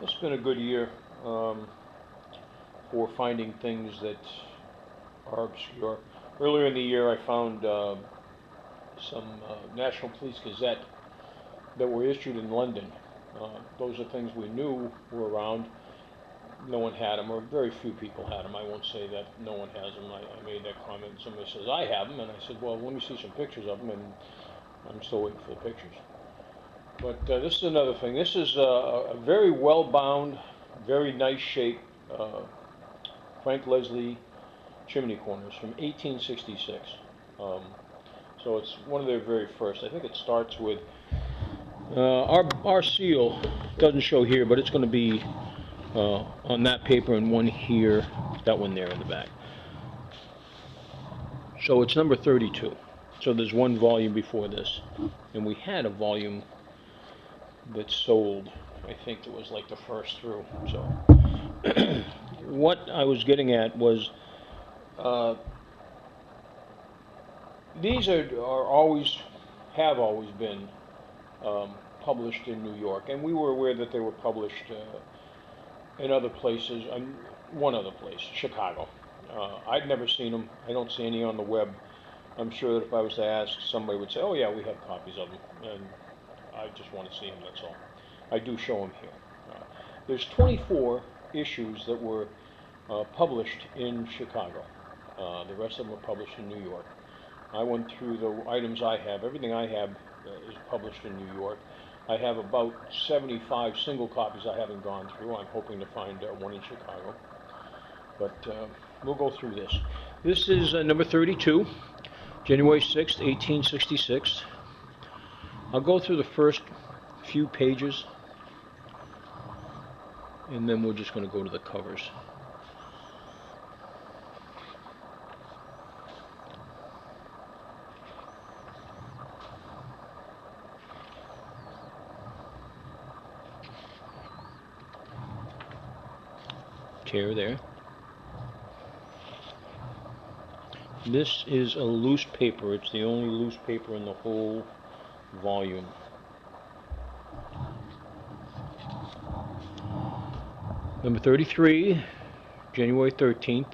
It's been a good year for finding things that are obscure. Earlier in the year, I found some National Police Gazette that were issued in London. Those are things we knew were around. No one had them, or very few people had them. I won't say that no one has them. I made that comment, and somebody says, I have them, and I said, well, let me see some pictures of them, and I'm still waiting for the pictures. But this is another thing. This is a very well-bound, very nice shape Frank Leslie chimney corners from 1866. So it's one of their very first. I think it starts with our seal doesn't show here, but it's going to be on that paper and one here, that one there in the back. So it's number 32. So there's one volume before this, and we had a volume that sold. I think it was like the first through. So what I was getting at was these have always been published in New York, and we were aware that they were published in other places. One other place, Chicago. I'd never seen them. I don't see any on the web. I'm sure that if I was to ask, somebody would say, oh yeah, we have copies of them, and I just want to see them, that's all. I do show them here. There's 24 issues that were published in Chicago. The rest of them were published in New York. I went through the items I have. Everything I have is published in New York. I have about 75 single copies I haven't gone through. I'm hoping to find one in Chicago. But we'll go through this. This is number 32, January 6th, 1866. I'll go through the first few pages, and then we're just going to go to the covers. Tear there. This is a loose paper. It's the only loose paper in the whole volume. Number 33, January 13th,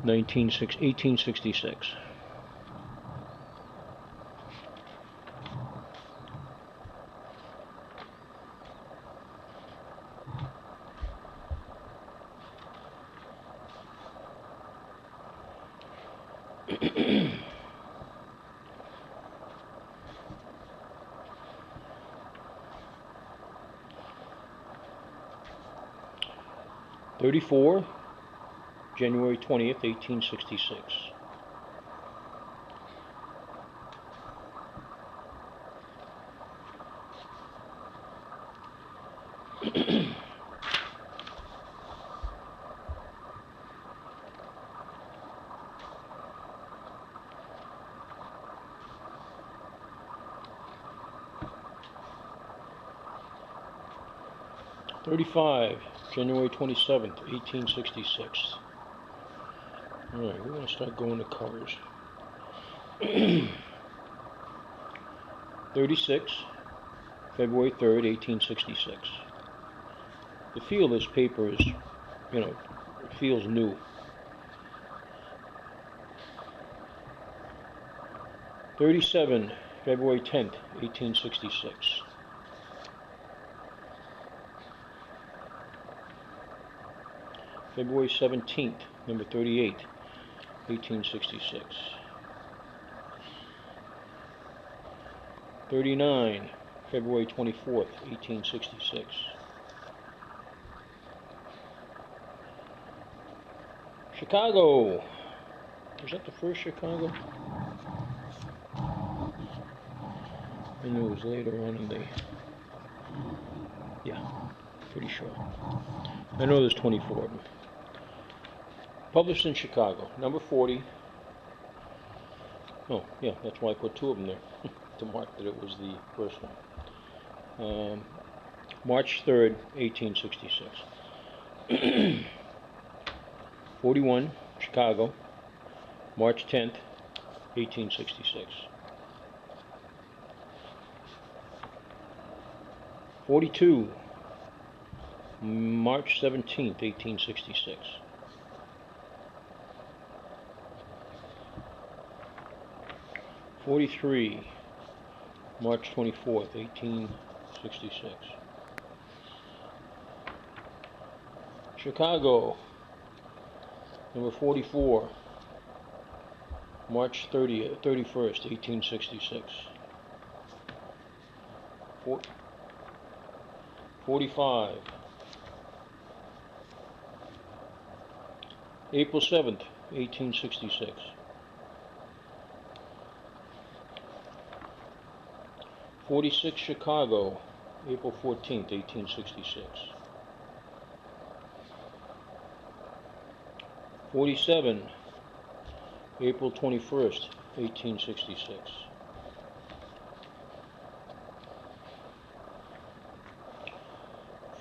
1866. January 20th, 1866. January 27th, 1866. Alright, we're going to start going to covers. 36, February 3rd, 1866. The feel of this paper is, it feels new. 37, February 10th, 1866. February 17th, number 38, 1866. 39, February 24th, 1866. Chicago. Was that the first Chicago? I knew it was later on in the... Yeah, pretty sure. I know there's 24 of them. Published in Chicago, number 40. Oh, yeah, that's why I put two of them there, to mark that it was the first one. March 3rd, 1866. 41, Chicago, March 10th, 1866. 42, March 17th, 1866. '43, March 24th, 1866. Chicago, number 44, March 31st, 1866. 45, April 7th, 1866. 46, Chicago, April 14th, 1866. 47, April 21st, 1866.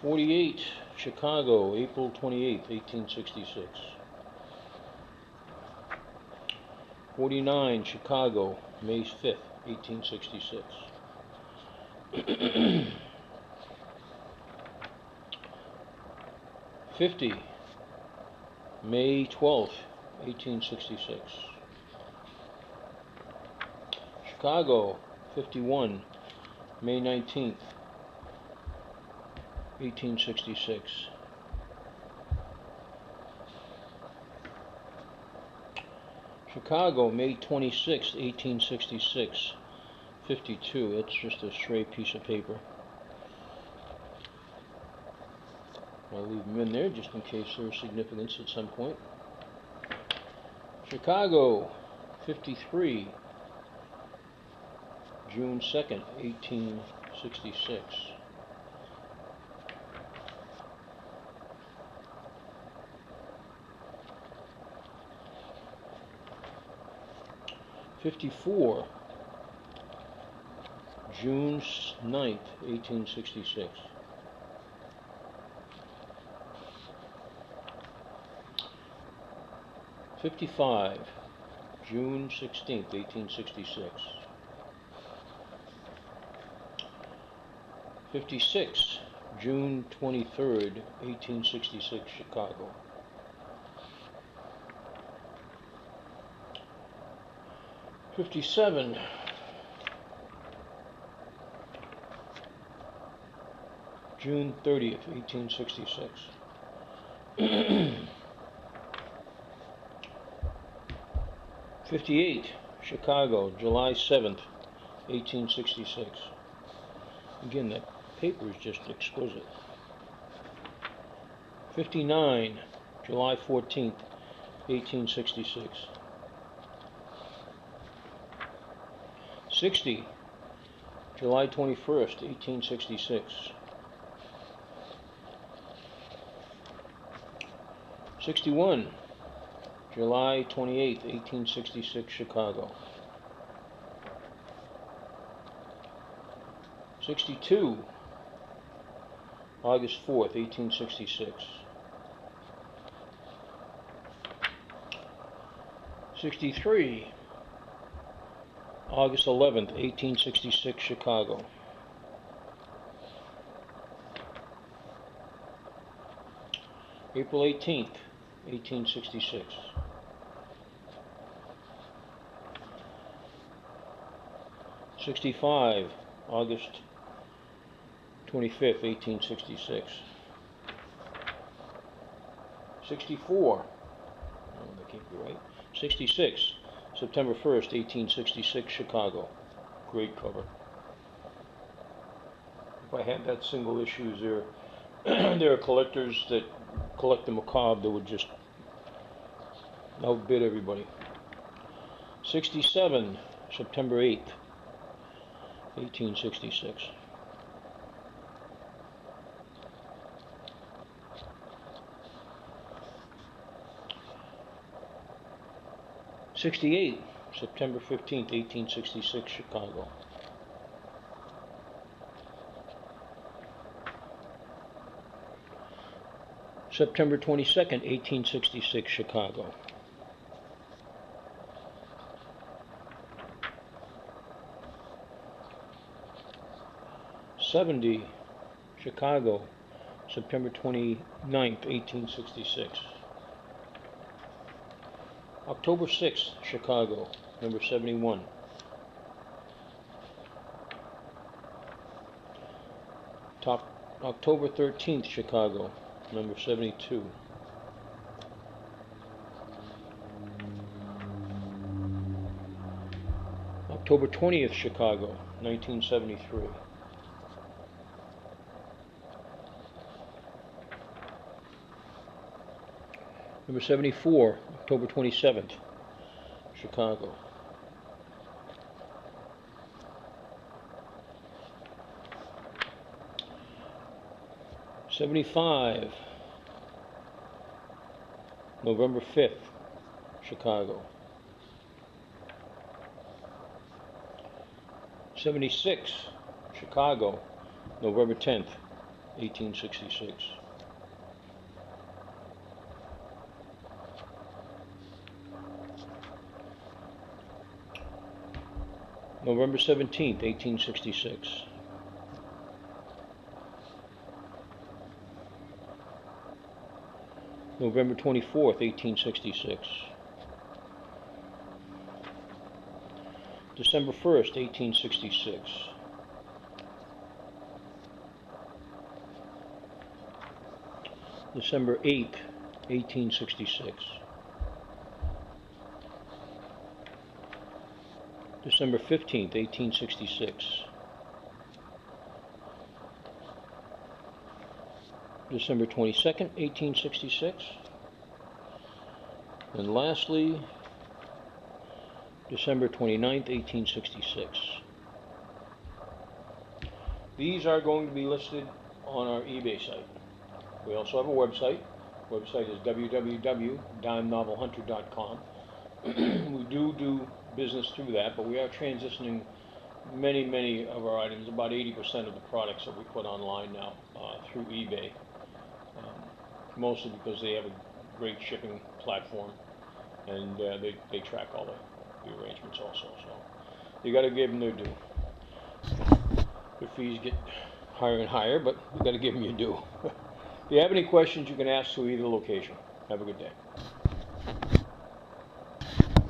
48, Chicago, April 28th, 1866. 49, Chicago, May 5th, 1866. 50, May 12th, 1866. Chicago, 51, May 19th, 1866. Chicago, May 26th, 1866. 52, that's just a stray piece of paper. I'll leave them in there just in case there's significance at some point. Chicago, 53, June 2nd, 1866. '54, June 9th, 1866. 55, June 16th, 1866. 56, June 23rd, 1866, Chicago. 57, June 30th, 1866. 58, Chicago, July 7th, 1866. Again, that paper is just exquisite. 59, July 14th, 1866. 60, July 21st, 1866. 61, July 28th, 1866, Chicago. 62, August 4th, 1866. 63, August 11th, 1866, Chicago. 18th, 1866. 65, August 25th, 1866. 64, no, that can't be right. 66, September 1st, 1866, Chicago. Great cover. If I had that single issue, there are collectors that collect the macabre that would just outbid everybody. 67, September 8th, 1866. 68, September 15th, 1866, Chicago. 'September 22nd, 1866, Chicago. '70, Chicago, September 29th, 1866. October 6th, Chicago, number 71. October 13th, Chicago, number 72. October 20th, Chicago, 1973. Number 74, October 27th, Chicago. '75, November 5th, Chicago. '76, Chicago, November 10th, 1866. November 17th, 1866. November 24th, 1866. December 1st, 1866. December 8th, 1866. December 15th, 1866. December 22nd, 1866. And lastly, December 29th, 1866. These are going to be listed on our eBay site. We also have a website. The website is www.DIMENOVELHUNTER.com. We do business through that, but we are transitioning many of our items, about 80% of the products that we put online now through eBay, mostly because they have a great shipping platform, and they track all the arrangements also. So you got to give them their due. Their fees get higher and higher, but you got to give them your due. If you have any questions, you can ask through either location. Have a good day.